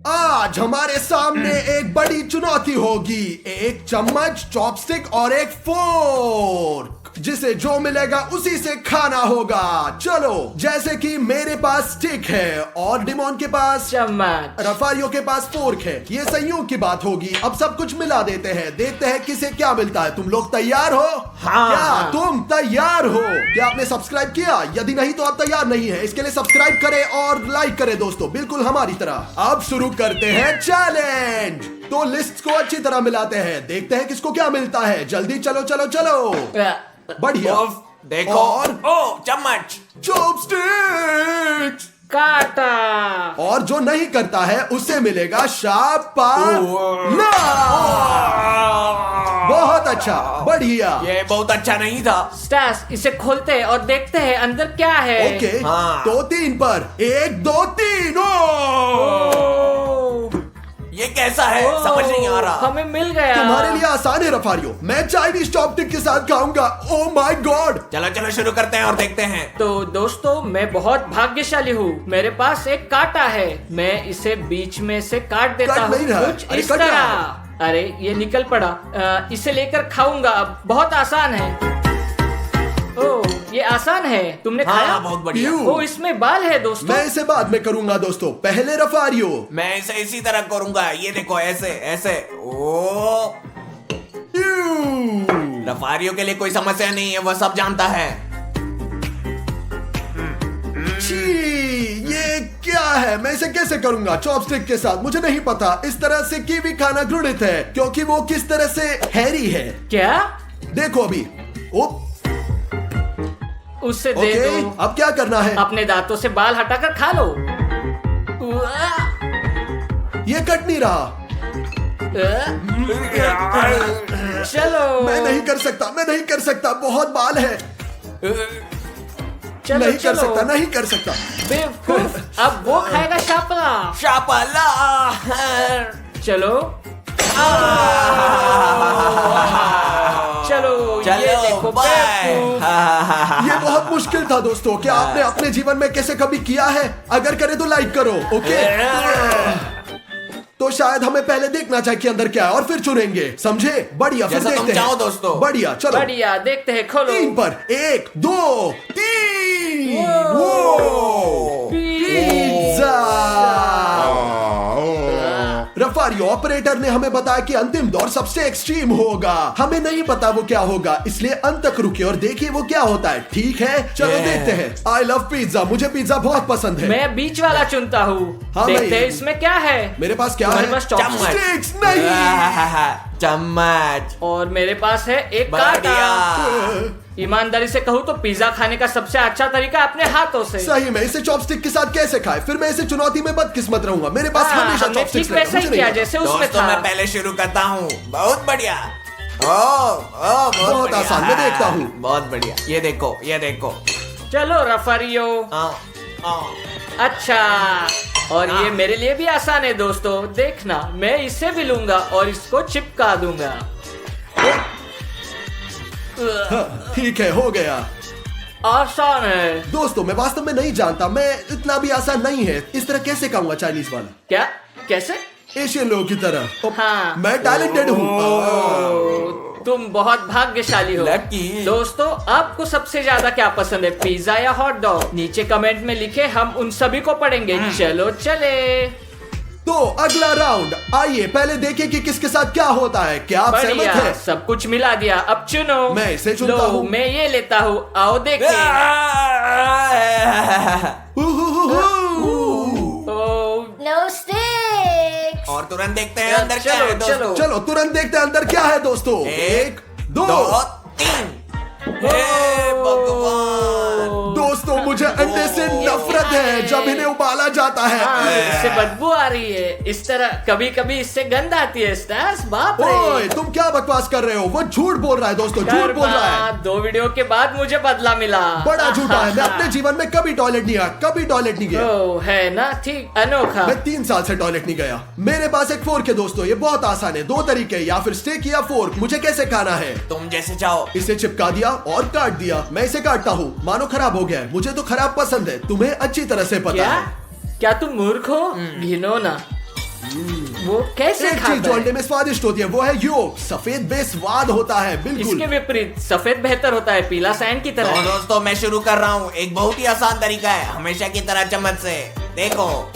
आज हमारे सामने एक बड़ी चुनौती होगी। एक चम्मच, चॉपस्टिक और एक फोर्क, जिसे जो मिलेगा उसी से खाना होगा। चलो, जैसे कि मेरे पास स्टिक है और डिमोन के पास चम्मच, रफारियो के पास फोर्क है। ये संयोग की बात होगी। अब सब कुछ मिला देते हैं, देखते हैं किसे क्या मिलता है। तुम लोग तैयार हो? हाँ। क्या तुम तैयार हो? क्या आपने सब्सक्राइब किया? यदि नहीं तो आप तैयार नहीं है। इसके लिए सब्सक्राइब करें और लाइक करें दोस्तों, बिल्कुल हमारी तरह। अब शुरू करते हैं चैलेंज। तो लिस्ट को अच्छी तरह मिलाते हैं, देखते हैं किसको क्या मिलता है। जल्दी चलो चलो चलो। बढ़िया। देखो और चम्मच, चॉपस्टिक्स। काटा। और जो नहीं करता है उसे मिलेगा शाबाश। बहुत अच्छा, बढ़िया। ये बहुत अच्छा नहीं था। स्टास, इसे खोलते हैं और देखते हैं अंदर क्या है। ओके, हाँ। तो 3 पर 1 2 3। ये कैसा है? समझ नहीं आ रहा। हमें मिल गया। तुम्हारे लिए आसान है रफारियो, मैं चाइनीज चॉपस्टिक के साथ खाऊंगा। Oh my God. चलो चलो शुरू करते हैं और देखते हैं। तो दोस्तों, मैं बहुत भाग्यशाली हूँ। मेरे पास एक कांटा है। मैं इसे बीच में से काट देता कट हूँ नहीं रहा है। कुछ अरे इस कट रहा तरह। अरे ये निकल पड़ा। इसे लेकर खाऊंगा। अब बहुत आसान है। ओह, ये आसान है। तुमने खाया? हाँ, बहुत बढ़िया। Ew। ओ, इसमें बाल है दोस्तों। मैं इसे बाद में करूंगा दोस्तों, पहले रफारियो। मैं इसे इसी तरह करूंगा। ये देखो, ऐसे ऐसे। ओ, रफारियो के लिए कोई समस्या नहीं है, वह सब जानता है। छी, ये क्या है? मैं इसे कैसे करूंगा चॉपस्टिक के साथ? मुझे नहीं पता। इस तरह से कीवी खाना घृणित है, क्योंकि वो किस तरह से हैरी है। क्या? देखो अभी। ओप, उससे दे ओके, दो। अब क्या करना है? अपने दांतों से बाल हटाकर खा लो। ये कट नहीं रहा। चलो। मैं नहीं कर सकता, मैं नहीं कर सकता, बहुत बाल है। चलो, नहीं कर चलो। सकता, नहीं कर सकता। बेवकूफ, अब वो खाएगा शापला। शापला। चलो। चलो, ये देखो बाय। बेवकूफ। ये बहुत मुश्किल था दोस्तों। क्या आपने अपने जीवन में कैसे कभी किया है? अगर करे तो लाइक करो। ओके, तो शायद हमें पहले देखना चाहिए कि अंदर क्या है और फिर चुनेंगे, समझे? बढ़िया, फिर जैसा तुम देखते हैं। चाहो दोस्तों। बढ़िया, चलो। बढ़िया, देखते हैं। खोलो। 3 पर 1 2 3। पिज्जा। रफारियो ऑपरेटर ने हमें बताया कि अंतिम दौर सबसे एक्सट्रीम होगा। हमें नहीं पता वो क्या होगा, इसलिए अंत तक रुके और देखिए वो क्या होता है। ठीक है, चलो देखते हैं। आई लव पिज्जा, मुझे पिज्जा बहुत पसंद है। मैं बीच वाला चुनता हूँ। हाँ, देखते भाई। हैं इसमें क्या है। मेरे पास क्या तुम्हारे है? पास चॉपस्टिक्स। Sticks नहीं। चम्मच। और मेरे पास है एक कांटा। ईमानदारी से कहूँ तो पिज्जा खाने का सबसे अच्छा तरीका अपने हाथों से। सही में, इसे चॉपस्टिक के साथ कैसे खाए? फिर मैं इसे चुनौती में बदकिस्मत रहूंगा। मेरे पास हमेशा हमने चॉपस्टिक्स ठीक वैसा ही किया जैसे उसमें दोस्तों, था। मैं पहले शुरू करता हूँ। बहुत बढ़िया। बहुत बढ़िया। आसान, मैं देखता हूँ। बहुत बढ़िया। ये देखो, ये देखो। चलो रफारियो। आ, अच्छा, और ये मेरे लिए भी आसान है दोस्तों। देखना, मैं इसे भी लूंगा और इसको चिपका दूंगा। ठीक है, हो गया। आसान है दोस्तों, मैं वास्तव में नहीं जानता, मैं इतना भी आसान नहीं है। इस तरह कैसे खाऊंगा चाइनीज वाला? क्या? कैसे? एशियन लोगों की तरह। हाँ। मैं टैलेंटेड हूँ। तुम बहुत भाग्यशाली हो। Lucky। दोस्तों, आपको सबसे ज्यादा क्या पसंद है, पिज्जा या हॉट डॉग? नीचे कमेंट में लिखे, हम उन सभी को पढ़ेंगे। चलो चले। तो अगला राउंड, आइए पहले देखें कि किसके साथ क्या होता है। क्या आप सहमत बढ़िया, हैं? सब कुछ मिला दिया। अब चुनो। मैं इसे चुनता लो, हूँ। मैं ये लेता हूँ। आओ देखें। No sticks. और तुरंत देखते हैं अंदर क्या चलो, है दोस्तों। चलो। चलो तुरंत देखते हैं अंदर क्या है दोस्तों। 1 2 3। हे भगवान। दोस्तों, मुझे अंडे से नफरत है जब इन्हें उबाला जाता हाँ, है। इससे बदबू आ रही है। इस तरह कभी कभी इससे गंध आती है। स्टास, बाप ओए, रे। तुम क्या बकवास कर रहे हो? वो झूठ बोल रहा है दोस्तों, झूठ बोल रहा है। 2 वीडियो के बाद मुझे बदला मिला। बड़ा झूठा है। मैं अपने जीवन में कभी टॉयलेट नहीं गया, कभी टॉयलेट नहीं गया। ओ, है ना, ठीक, अनोखा। मैं 3 साल से टॉयलेट नहीं गया। मेरे पास एक फोर्क है दोस्तों, ये बहुत आसान है। 2 तरीके, या फिर स्टिक या फोर्क। मुझे कैसे खाना है? तुम जैसे चाहो। इसे चिपका दिया और काट दिया। मैं इसे काटता हूँ, मानो खराब हो गया है। मुझे तो खराब पसंद है, तुम्हें अच्छी तरह से पता क्या? है। क्या तुम मूर्ख हो? घिनौना। वो कैसे एक चीज खाता जो है? अंडे में स्वादिष्ट होती है वो है योग। सफेद बेस्वाद होता है बिल्कुल। इसके विपरीत सफेद बेहतर होता है, पीला सैंड की तो तरह। दोस्तों मैं शुरू कर रहा हूँ। एक बहुत ही आसान तरीका है, हमेशा की तरह चम्मच से। देखो।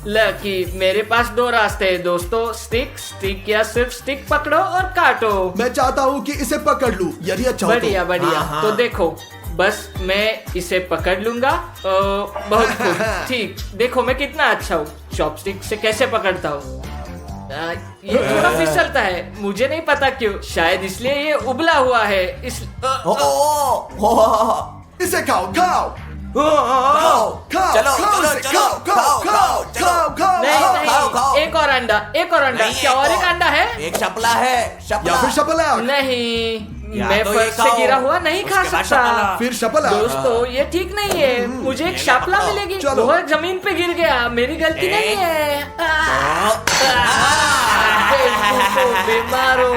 लकी, मेरे पास दो रास्ते हैं दोस्तों, स्टिक या सिर्फ स्टिक पकड़ो और काटो। मैं चाहता हूँ कि इसे पकड़ लूं, यदि अच्छा हो तो। बढ़िया बढ़िया। हाँ। तो देखो, बस मैं इसे पकड़ लूंगा। बहुत खूब। ठीक, देखो मैं कितना अच्छा हूँ। चॉपस्टिक से कैसे पकड़ता हूँ? ये थोड़ा फिसलता है, मुझे नहीं पता क्यों। शायद इसलिए ये उबला हुआ है। इसे खाओ खाओ खाओ। खाओ चलो खाओ चलो इसे, चलो खाओ खाओ खाओ खाओ खाओ नहीं खाओ। नहीं, खाओ। एक और अंडा, एक और अंडा। नहीं, क्या और एक अंडा है? एक शपला है, शपला। या फिर शपला। नहीं, या मैं तो ये फर्श से खाओ, गिरा हुआ नहीं खा उसके बाद सकता। शपला। फिर शपला। दोस्तों ये ठीक नहीं है, मुझे एक शापला पकड़ो। मिलेगी। चलो। वो जमीन पे गिर गया, मेरी गलती एक। नहीं है। बेवकूफो, बीमारो।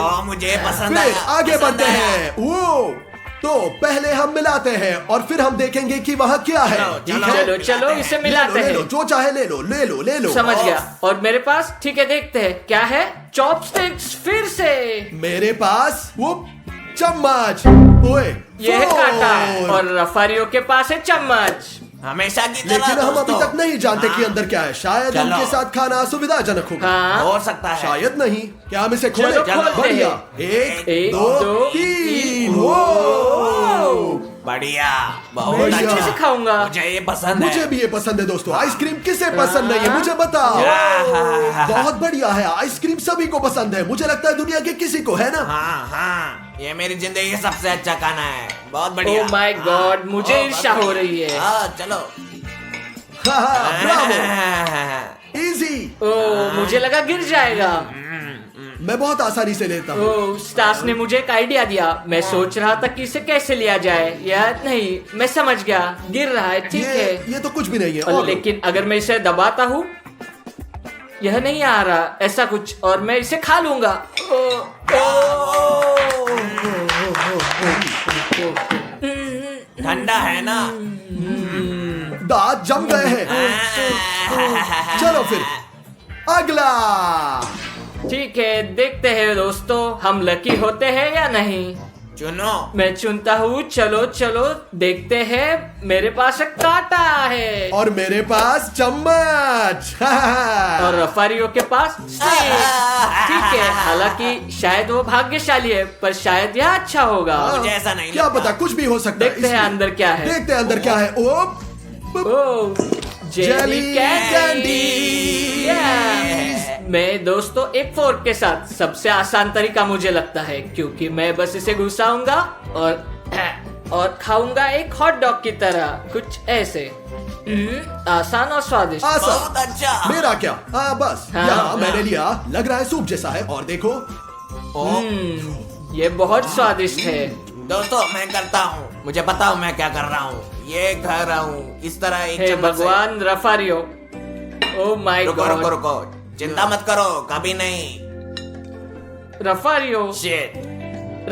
ओ, मुझे पसंद फिर आया, आगे पसंद बढ़ते आया। हैं। वो तो पहले हम मिलाते हैं और फिर हम देखेंगे कि वहाँ क्या है। चलो, ठीक चलो। है? चलो चलो, इसे ले मिलाते लो, हैं। जो चाहे ले लो ले लो ले लो। समझ गया। और मेरे पास, ठीक है, देखते हैं क्या है। चॉपस्टिक्स फिर से। मेरे पास वो चम्मच। ओए ये है कांटा। फोर। और रफारियों के पास है चम्मच। हमेशा की तरह लेकिन हम अभी दोस्तों। तक नहीं जानते कि अंदर क्या है। शायद चलो। उनके साथ खाना सुविधाजनक होगा। हाँ, हो सकता है। शायद नहीं। क्या हम इसे खोलें? चलो, खोलते बढ़िया। हैं। एक एक, दो दो, तीन। तीन। वो बढ़िया, बहुत बढ़िया। अच्छे से अच्छा। खाऊंगा। मुझे ये पसंद है। मुझे भी ये पसंद है दोस्तों। आइसक्रीम किसे पसंद नहीं है मुझे बताओ। बहुत बढ़िया है। आइसक्रीम सभी को पसंद है। मुझे लगता है दुनिया के किसी को, है ना? हाँ, ये मेरी जिंदगी का सबसे अच्छा खाना है। बहुत बढ़िया। Oh my God, मुझे हाँ, ईर्ष्या बहुत हो बढ़िया। रही है। हाँ, चलो। ब्रावो। इजी। ओ, मुझे लगा गिर जाएगा। मैं बहुत आसानी से लेता हूँ। ओ, स्टास ने मुझे एक आइडिया दिया। मैं सोच रहा था कि इसे कैसे लिया जाए। या नहीं, मैं समझ गया, गिर रहा है। ठीक है। ये तो कुछ भी नहीं है। और और लेकिन अगर मैं इसे दबाता हूँ, यह नहीं आ रहा ऐसा कुछ, और मैं इसे खा लूंगा। ठंडा है ना? दांत जम गए हैं। चलो फिर अगला। ठीक है, देखते हैं दोस्तों, हम लकी होते हैं या नहीं। चुनो। मैं चुनता हूँ। चलो चलो, देखते हैं। मेरे पास एक कांटा है और मेरे पास चम्मच। और रफारियों के पास स्टिक। ठीक है, हालांकि शायद वो भाग्यशाली है, पर शायद यह अच्छा होगा। मुझे ऐसा नहीं क्या लगता। पता, कुछ भी हो सकता है। देखते हैं इसलिए- अंदर क्या है। देखते हैं अंदर क्या है। ओ ओह, जेली कैंडी। कैंडी। मैं दोस्तों एक फोर्क के साथ, सबसे आसान तरीका मुझे लगता है, क्योंकि मैं बस इसे घुसाऊंगा और खाऊंगा एक हॉट डॉग की तरह, कुछ ऐसे। आसान और स्वादिष्ट। बहुत आसान। अच्छा। मेरा क्या? बस हाँ, यहाँ मैंने लिया। लग रहा है सूप जैसा है। और देखो ये बहुत स्वादिष्ट है। दोस्तों मैं करता हूँ, मुझे पता हूँ मैं क्या कर रहा हूँ। ये खा रहा हूँ इस तरह एक हे चम्मच से। भगवान, रफारियो। ओ माय रुको रुको गॉड, रुको, चिंता मत करो, कभी नहीं। रफारियो। शिट।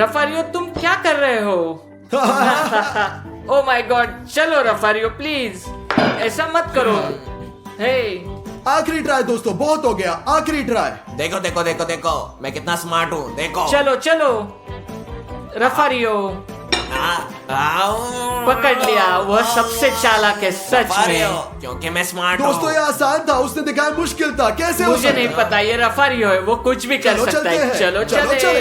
रफारियो, तुम क्या कर रहे हो? ओ माय गॉड, चलो रफारियो प्लीज, ऐसा मत करो। हे, आखिरी ट्राई दोस्तों, बहुत हो गया। आखिरी ट्राई। देखो देखो देखो देखो, मैं कितना स्मार्ट हूँ, देखो। चलो चलो रफारियो। पकड़ लिया, वह सबसे चालाक है सच में। क्योंकि मैं स्मार्ट दोस्तों ये हूँ। आसान था, उसने दिखाया मुश्किल था। कैसे हो मुझे सकता नहीं है? पता, ये रफारियो है, वो कुछ भी कर चलो सकता चलते है। हैं। चलो चले। चले।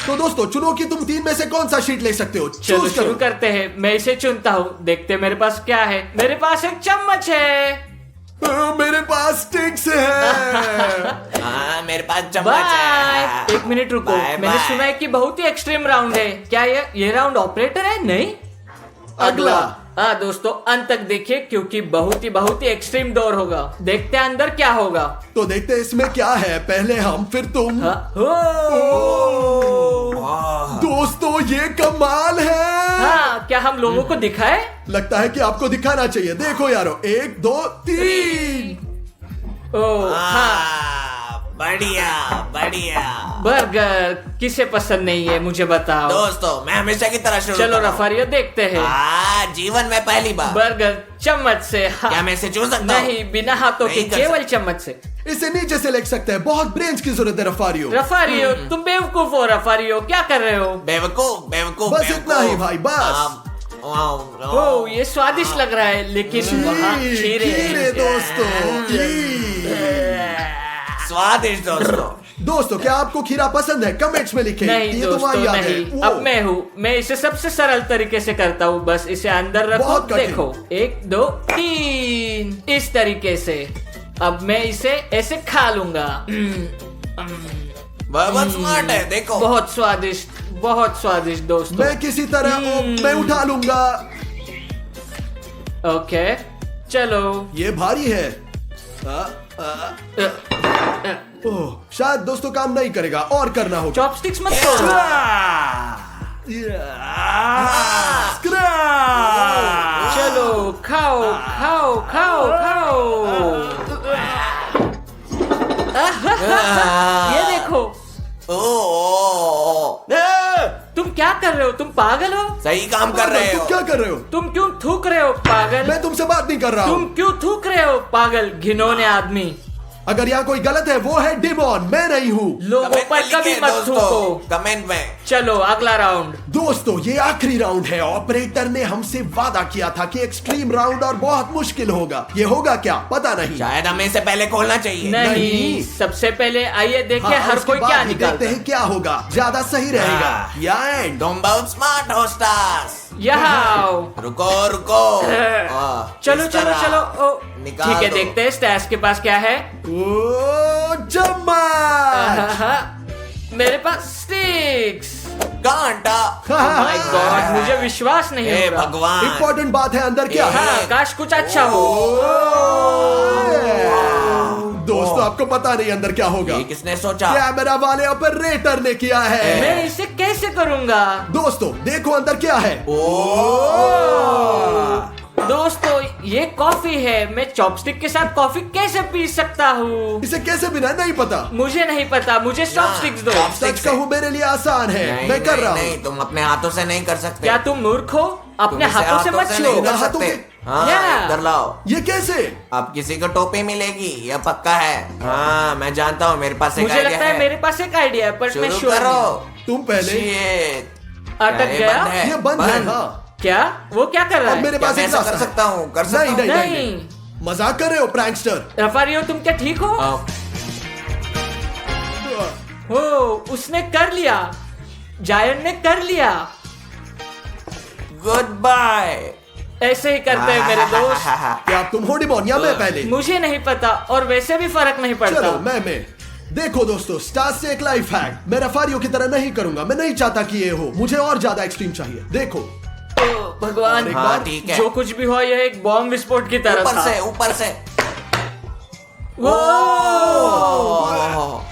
तो दोस्तों चुनो कि तुम तीन में से कौन सा शीट ले सकते हो। चलो चूज शुरू करो। करते हैं। मैं इसे चुनता हूँ, देखते हैं मेरे पास क्या है। मेरे पास एक चम्मच है। मेरे पास स्टिक्स है। हाँ, मेरे पास चम्मच बाय। है। एक मिनट रुको, बाय, मैंने बाय। सुना है कि बहुत ही एक्सट्रीम राउंड है। क्या ये राउंड ऑपरेटर है? नहीं, अगला। हाँ दोस्तों, अंत तक देखिए, क्योंकि बहुत ही एक्सट्रीम डोर होगा। देखते हैं अंदर क्या होगा। तो देखते हैं इसमें क्या है। पहले हम फिर तुम। हाँ, हो। दोस्तों ये कमाल है। हाँ, क्या हम लोगों को दिखाए? लगता है कि आपको दिखाना चाहिए। देखो यारो, 1 2 3। ओ हाँ, बढ़िया बढ़िया। बर्गर किसे पसंद नहीं है मुझे बताओ। दोस्तों मैं हमेशा की तरह शुरू चलो कर रहा हूं। रफारियो देखते हैं। जीवन में पहली बार। बर्गर चम्मच से। क्या मैं इसे चूस सकता हूं? नहीं, बिना हाथों के नहीं कर केवल चम्मच से। इसे नीचे से लेग सकते हैं, बहुत ब्रेन्स की जरूरत है रफारियो। रफारियो तुम बेवकूफ हो। रफारियो क्या कर रहे हो? बेवकूफ बेवकूफ। बस इतना ही भाई, बस। ओ ये स्वादिष्ट लग रहा है, लेकिन वहाँ खीरे खीरे हैं। दोस्तों, स्वादिष्ट दोस्तों। दोस्तों क्या आपको खीरा पसंद है? कमेंट्स में लिखें। नहीं ये तो दोस्तों वही याद है। नहीं। वो। अब मैं हूँ, मैं इसे सबसे सरल तरीके से करता हूँ। बस इसे अंदर रखो, बहुत कठिन। देखो 1 2 3 इस तरीके से। अब मैं इसे ऐसे खा लूंगा। बहुत स्मार्ट है, देखो। बहुत स्वादिष्ट दोस्तों। मैं किसी तरह मैं उठा लूंगा। ओके चलो। ये भारी है। ओह, शायद दोस्तों काम नहीं करेगा और करना होगा। चॉपस्टिक्स मत तोड़ो। चलो खाओ खाओ खाओ खाओ। ये देखो। तुम क्या कर रहे हो? तुम पागल हो? सही काम कर रहे तुम हो। क्या कर रहे हो? तुम क्यों थूक रहे हो पागल? मैं तुमसे बात नहीं कर रहा तुम हूँ। क्यों थूक रहे हो पागल घिनौने आदमी? अगर यहाँ कोई गलत है वो है डिमोन, मैं नहीं हूँ। लोगों कमेंट पर में कभी लिखे मत दोस्तों, थूको। कमेंट में। चलो अगला राउंड। दोस्तों ये आखिरी राउंड है। ऑपरेटर ने हमसे वादा किया था कि एक्सट्रीम राउंड और बहुत मुश्किल होगा। ये होगा क्या पता नहीं। शायद हमें इसे पहले खोलना चाहिए। नहीं, नहीं। सबसे पहले आइए देखें हाँ, हर उसके कोई बाद क्या ही देखते निकालता है। हैं क्या होगा, ज्यादा सही रहेगा। हाँ। या एंड। तुम बहुत स्मार्ट हो स्टार्स। यहाँ आओ। रुको रुको। चलो इस चलो तरह चलो। ओ, निकाल ठीक है दो। देखते हैं स्टैश के पास क्या है। ओ चम्मच। मेरे पास स्टिक्स। कांटा। माय गॉड मुझे विश्वास नहीं हे हो रहा। भगवान। इम्पोर्टेंट बात है, अंदर क्या है? हाँ काश कुछ अच्छा हो। दोस्तों आपको पता नहीं अंदर क्या होगा। ये किसने सोचा? कैमरा वाले ऑपरेटर ने किया है। मैं इसे कैसे करूंगा? दोस्तों देखो अंदर क्या है। दोस्तों ये कॉफी है। मैं चॉपस्टिक के साथ कॉफी कैसे पी सकता हूँ? इसे कैसे बिना नहीं पता। मुझे नहीं पता, मुझे चॉपस्टिक्स दो। सच कहूँ मेरे लिए आसान है, नहीं, मैं कर नहीं, रहा नहीं, हूँ। तुम अपने हाथों से नहीं कर सकते। क्या तुम मूर्ख हो? अपने तुम इसे हाथों से मत नहीं छुओ। कर हाथों सकते। के- हाँ Yeah. इधर लाओ। ये कैसे? अब किसी को टोपी मिलेगी, यह पक्का है। हाँ मैं जानता हूँ, मेरे पास एक मुझे आइडिया लगता है मेरे पास एक आइडिया है, पर मैं शुरू श्योर करो। नहीं। तुम पहले। Shit. अटक क्या ये गया? बंद है? ये बंद है। हाँ क्या? वो क्या कर रहा अब है? मेरे क्या पास मैं एक ऐसा रास्ता कर है। सकता हूँ? कर सकता हूँ? नहीं, नहीं। मजाक कर रहे हो प्रैंकस्टर। रफारियो तुम क्या ठीक हो? हो उसने कर लिया। जायन ने कर लिया। Goodbye. ऐसे ही करते हैं मेरे दोस्त। क्या आप तुम हो डिमोन या मैं पहले? मुझे नहीं पता और वैसे भी फर्क नहीं पड़ता। चलो मैं। देखो दोस्तों, स्टार्स से एक लाइफ हैक। मैं रफारियो की तरह नहीं करूंगा। मैं नहीं चाहता कि ये हो। मुझे और ज्यादा एक्सट्रीम चाहिए। देखो ओ, भगवान एक हाँ बार ठीक है। जो कुछ भी हुआ यह एक बॉम्ब विस्फोट की तरह ऊपर था। से ऊपर से। वो ओह,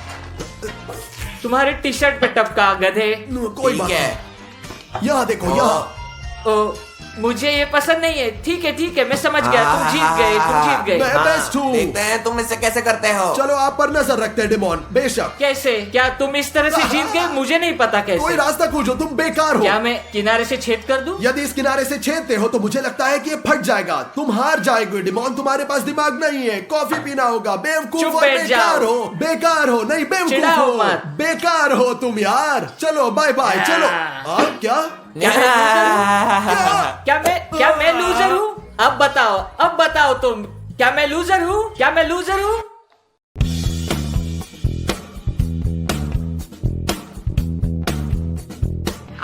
तुम्हारी टी शर्ट पे टपका गधे। कोई ठीक बात है। नहीं। यहाँ देखो यहाँ। ओ मुझे ये पसंद नहीं है। ठीक है मैं समझ गया। तुम जीत गए। मैं हाँ, बेस्ट हूँ। देखते हैं तुम इसे कैसे करते हो। चलो आप पर नजर रखते हैं डिमोन। बेशक कैसे? क्या तुम इस तरह से जीत गए? मुझे नहीं पता कोई कैसे। रास्ता खोजो, तुम बेकार हो। क्या मैं किनारे से छेद कर दूं? यदि इस किनारे से छेदते हो तो मुझे लगता है कि ये फट जाएगा। तुम हार जाएगे डिमोन। तुम्हारे पास दिमाग नहीं है। कॉफी पीना होगा। बेवकूफ चुप और बैठ बेकार जाओ। हो। बेकार हो नहीं, बेवकूफ चिढ़ाओ हो। मत। बेकार हो तुम यार। चलो बाय बाय। चलो क्या? क्या मैं लूजर हूँ? अब बताओ तुम। क्या मैं लूजर हूँ?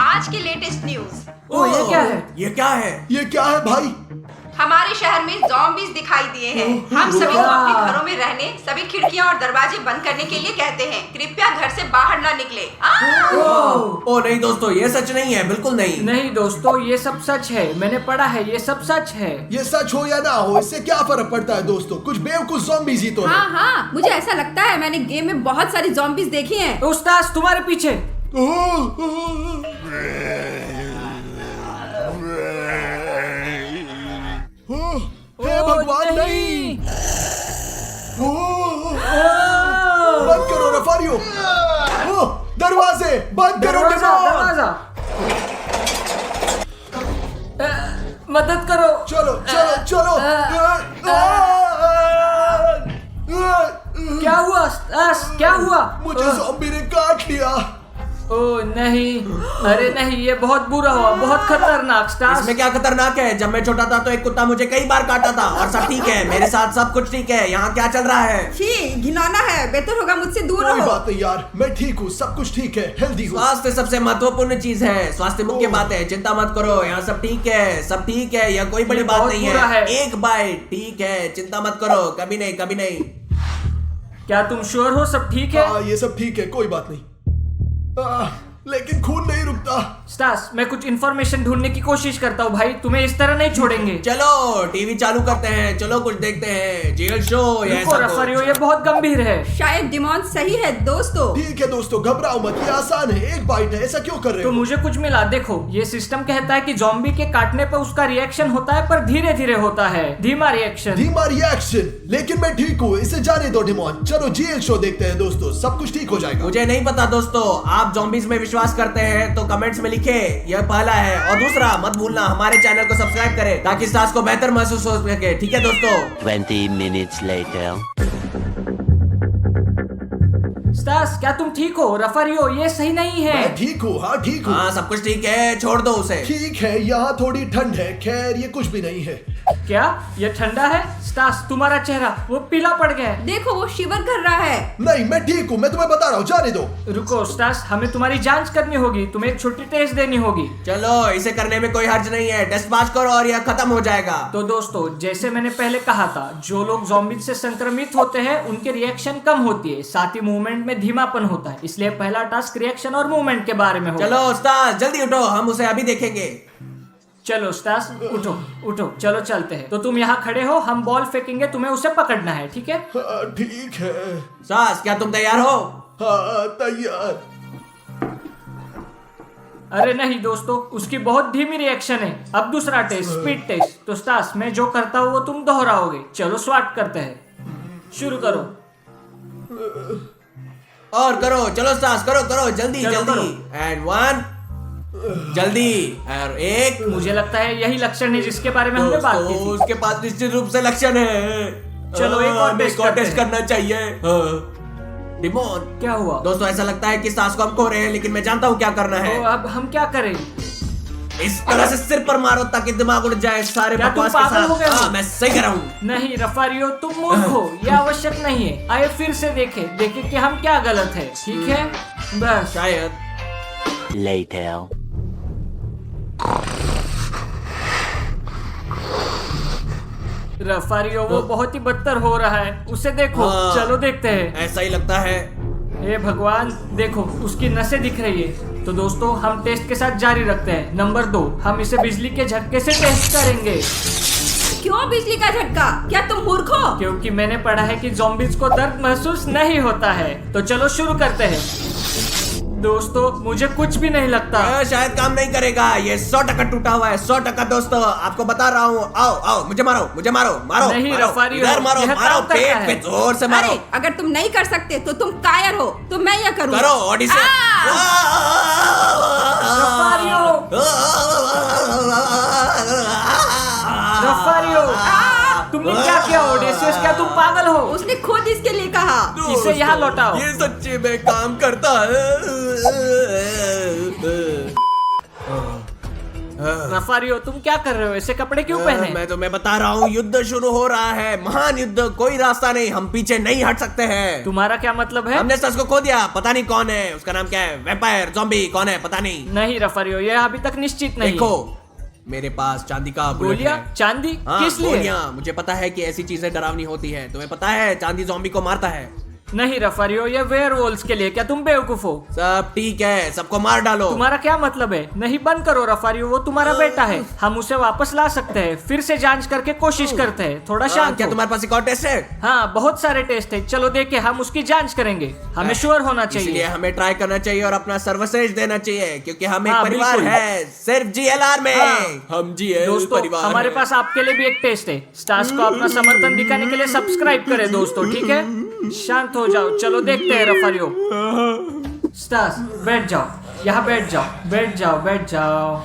आज की लेटेस्ट न्यूज। ओ ये क्या है? ये क्या है? ये क्या है भाई? हमारे शहर में ज़ॉम्बीज़ दिखाई दिए हैं। हम सभी को अपने घरों में रहने, सभी खिड़कियां और दरवाजे बंद करने के लिए कहते हैं। कृपया घर से बाहर ना निकले। ओ नहीं दोस्तों, ये सच नहीं है, बिल्कुल नहीं। नहीं दोस्तों ये सब सच है। मैंने पढ़ा है, ये सब सच है। ये सच हो या ना हो, इससे क्या फर्क पड़ता है दोस्तों? कुछ बेवकूफ ज़ॉम्बीज़ ही तो है। हाँ मुझे ऐसा लगता है। मैंने गेम में बहुत सारी ज़ॉम्बीज़ देखी हैं। उस्ताद तुम्हारे पीछे। हे भगवान नहीं। बंद रफारियो, ओ, दरवाजे बंद करो दरवाजा डिमोन। दरवाजा मदद करो। चलो चलो चलो। क्या हुआ स्टास, क्या हुआ? मुझे ज़ॉम्बी ने काट लिया। ओ नहीं, अरे नहीं, ये बहुत बुरा हुआ, बहुत खतरनाक स्टास। इसमें क्या खतरनाक है? जब मैं छोटा था तो एक कुत्ता मुझे कई बार काटा था और सब ठीक है, मेरे साथ सब कुछ ठीक है। यहाँ क्या चल रहा है? छी, घिनौना है, बेहतर होगा मुझसे दूर कोई रहो। बात नहीं यार, मैं ठीक हूँ, सब कुछ ठीक है, हेल्दी हूँ। स्वास्थ्य सबसे महत्वपूर्ण चीज है, स्वास्थ्य मुख्य बात है, चिंता मत करो, यहाँ सब ठीक है, सब ठीक है, यह कोई बड़ी ये बात बहुत नहीं बुरा है। है। एक बाइट ठीक है, चिंता मत करो, कभी नहीं कभी नहीं। क्या तुम श्योर हो सब ठीक है? हाँ ये सब ठीक है, कोई बात नहीं। लेकिन खून नहीं रुकता। स्टास, मैं कुछ इन्फॉर्मेशन ढूंढने की कोशिश करता हूँ भाई, तुम्हें इस तरह नहीं छोड़ेंगे। चलो टीवी चालू करते हैं, चलो कुछ देखते हैं, जेल शो या रुको ऐसा रफारियो, कुछ। ये बहुत गंभीर है। शायद डिमोन सही है दोस्तों। ठीक है दोस्तों, घबराओ मत, ये आसान है, एक बाइट है, ऐसा क्यों कर रहे तो हो? मुझे कुछ मिला, देखो ये सिस्टम कहता है कि जॉम्बी के काटने पर उसका रिएक्शन होता है, पर धीरे धीरे होता है, धीमा रिएक्शन। धीमा रिएक्शन, लेकिन मैं ठीक हूँ, इसे जाने दो डिमोन। चलो जेल शो देखते हैं दोस्तों, सब कुछ ठीक हो जाएगा। मुझे नहीं पता दोस्तों, आप zombies में विश्वास करते हैं तो कमेंट्स में लिखे, यह पहला है। और दूसरा, मत भूलना हमारे चैनल को सब्सक्राइब करें ताकि स्टार्स को बेहतर महसूस हो सके, ठीक है दोस्तों? 20 minutes later. स्टास, क्या तुम ठीक हो? रफारियो, ये सही नहीं है। मैं ठीक हूँ, हाँ ठीक हूँ। हाँ सब कुछ ठीक है, छोड़ दो उसे। ठीक है, यहाँ थोड़ी ठंड है, खैर ये कुछ भी नहीं है। क्या ये ठंडा है? स्टास, तुम्हारा चेहरा वो पीला पड़ गया है। देखो वो शिवर कर रहा है। नहीं मैं ठीक हूँ, मैं तुम्हें बता रहा हूँ, जाने दो। रुको स्टास, हमें तुम्हारी जांच करनी होगी, तुम्हें एक छोटी टेस्ट देनी होगी। चलो इसे करने में कोई हर्ज नहीं है, टेस्ट पास करो और यह खत्म हो जाएगा। तो दोस्तों, जैसे मैंने पहले कहा था, जो लोग ज़ॉम्बी से संक्रमित होते हैं उनके रिएक्शन कम होती है, साथ ही मूवमेंट में धीमापन होता है, इसलिए पहला टास्क रिएक्शन और मूवमेंट के बारे में होगा। चलो स्टार्स जल्दी उठो, हम उसे अभी देखेंगे। चलो स्टास, उठो उठो, चलो चलते हैं। तो तुम यहाँ खड़े हो, हम बॉल फेंकेंगे, तुम्हें उसे पकड़ना है, ठीक है? हाँ ठीक है। स्टार्स क्या तुम तैयार हो? हाँ तैयार। अरे नहीं दोस्तों, उसकी बहुत धीमी रिएक्शन है। अब दूसरा टेस्ट, स्पीड टेस्ट। तो स्टास, मैं जो करता हूँ वो तुम दोहराओगे। चलो स्वाट करते हैं, शुरू करो। और करो, चलो स्टार्स करो करो जल्दी चलो, जल्दी। एंड 1 जल्दी, और 1। मुझे लगता है यही लक्षण है जिसके बारे में हमने बात की दोस्तों, थी। उसके पास निश्चित रूप से लक्षण है। चलो, एक और हमें टेस्ट करते टेस्ट हैं। करना चाहिए। डिमोन, क्या हुआ? दोस्तों ऐसा लगता है कि स्टार्स को हम खो रहे हैं, लेकिन मैं जानता हूँ क्या करना है। तो अब हम क्या करें? इस तरह से सिर पर मारो ताकि दिमाग उड़ जाए सारे क्या तुम बकवास के पागल हो गए साथ। हो? हाँ मैं सही कह रहा हूँ। नहीं रफारियो, तुम मूर्ख हो, यह आवश्यक नहीं है। आइए फिर से देखें कि हम क्या गलत है, ठीक है? बस। शायद। Later. रफारियो वो बहुत ही बदतर हो रहा है, उसे देखो। हाँ। चलो देखते हैं। ऐसा ही लगता है। हे भगवान, देखो उसकी नसें दिख रही है। तो दोस्तों, हम टेस्ट के साथ जारी रखते हैं। नंबर 2, हम इसे बिजली के झटके से टेस्ट करेंगे। क्यों बिजली का झटका? क्या तुम मूर्ख हो? क्योंकि मैंने पढ़ा है कि ज़ॉम्बीज को दर्द महसूस नहीं होता है। तो चलो शुरू करते हैं। दोस्तों, मुझे कुछ भी नहीं लगता। यह शायद काम नहीं करेगा, ये 100% टूटा हुआ है, 100% दोस्तों, आपको बता रहा हूँ। आओ आओ, मुझे मारो मुझे मारो मारो। नहीं, मारो, रफारियो, इधर मारो यह मारो, काम करता पेट है। पे जोर से मारो। अरे अगर तुम नहीं कर सकते तो तुम कायर हो, तो मैं यह करूँ। करो ओडिसी। रफारियो, रफारियो, तुमने क्या किया? ओडेसियस, क्या तुम पागल हो? उसने खुद इसके लिए कहा। इसे यहाँ लौटाओ। ये सच्ची में काम करता है। रफारियो, तुम क्या कर रहे हो? ऐसे कपड़े क्यों पहने? मैं तुम्हें बता रहा हूँ, युद्ध शुरू हो रहा है, महान युद्ध, कोई रास्ता नहीं, हम पीछे नहीं हट सकते हैं। तुम्हारा क्या मतलब है? हमने सच को खो दिया, पता नहीं कौन है, उसका नाम क्या है, वैम्पायर, ज़ॉम्बी, कौन है पता नहीं। नहीं रफारियो, यह अभी तक निश्चित नहीं है। देखो मेरे पास चांदी का बुलेट गोलियां? है। चांदी? हाँ, किस लिए? गोलियां। मुझे पता है कि ऐसी चीजें डरावनी होती है, तुम्हें पता है चांदी ज़ॉम्बी को मारता है। नहीं रफारियो, ये वेयरवुल्व्स के लिए। क्या तुम बेवकूफ हो? सब ठीक है, सबको मार डालो। तुम्हारा क्या मतलब है? नहीं, बंद करो रफारियो, वो तुम्हारा बेटा है, हम उसे वापस ला सकते हैं। फिर से जांच करके कोशिश करते हैं। थोड़ा शांत क्या हो। तुम्हारे पास एक और टेस्ट है? हाँ, बहुत सारे टेस्ट है। चलो देखे, हम उसकी जांच करेंगे। हमें श्योर होना इसलिए चाहिए। हमें ट्राई करना चाहिए और अपना सर्वश्रेष्ठ देना चाहिए, क्योंकि हम एक हाँ, परिवार बिल्कुल। है, सिर्फ जीएलआर में। हाँ। हम जीएल दोस्तों, परिवार हमारे हैं। पास आपके लिए भी एक टेस्ट है। स्टार्स को अपना समर्थन दिखाने के लिए सब्सक्राइब करें दोस्तों, ठीक है? शांत हो जाओ, चलो देखते हैं रेफरियो। स्टार्स बैठ जाओ, यहाँ बैठ जाओ, बैठ जाओ, बैठ जाओ।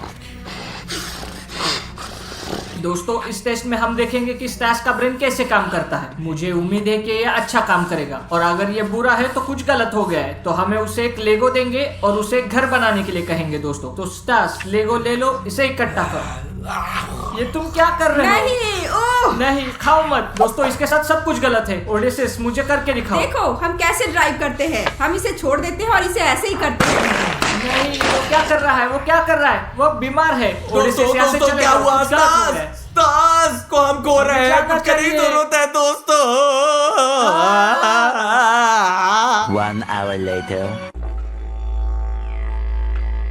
दोस्तों इस टेस्ट में हम देखेंगे कि स्टार्स का ब्रेन कैसे काम करता है। मुझे उम्मीद है कि ये अच्छा काम करेगा, और अगर ये बुरा है तो कुछ गलत हो गया है, तो हमें उसे एक लेगो देंगे और उसे एक घर बनाने के लिए कहेंगे। दोस्तों तो स्टार्स लेगो ले लो, इसे इकट्ठा करो। ये तुम क्या कर रहे हो? नहीं, ओह! नहीं, खाओ मत। दोस्तों इसके साथ सब कुछ गलत है। ओडेसिस मुझे करके दिखाओ। देखो हम कैसे ड्राइव करते हैं, हम इसे छोड़ देते हैं और इसे ऐसे ही करते हैं। नहीं, वो क्या कर रहा है? वो क्या कर रहा है? वो बीमार है। ओडेसिस यहाँ से दोस्तों चले क्या जाओ। हुआ? गलत हो गया है। स्टार्स को हम खो रहे हैं, जाना कुछ करने की चाहिए। जरूरत है दोस्तों। 1 hour later.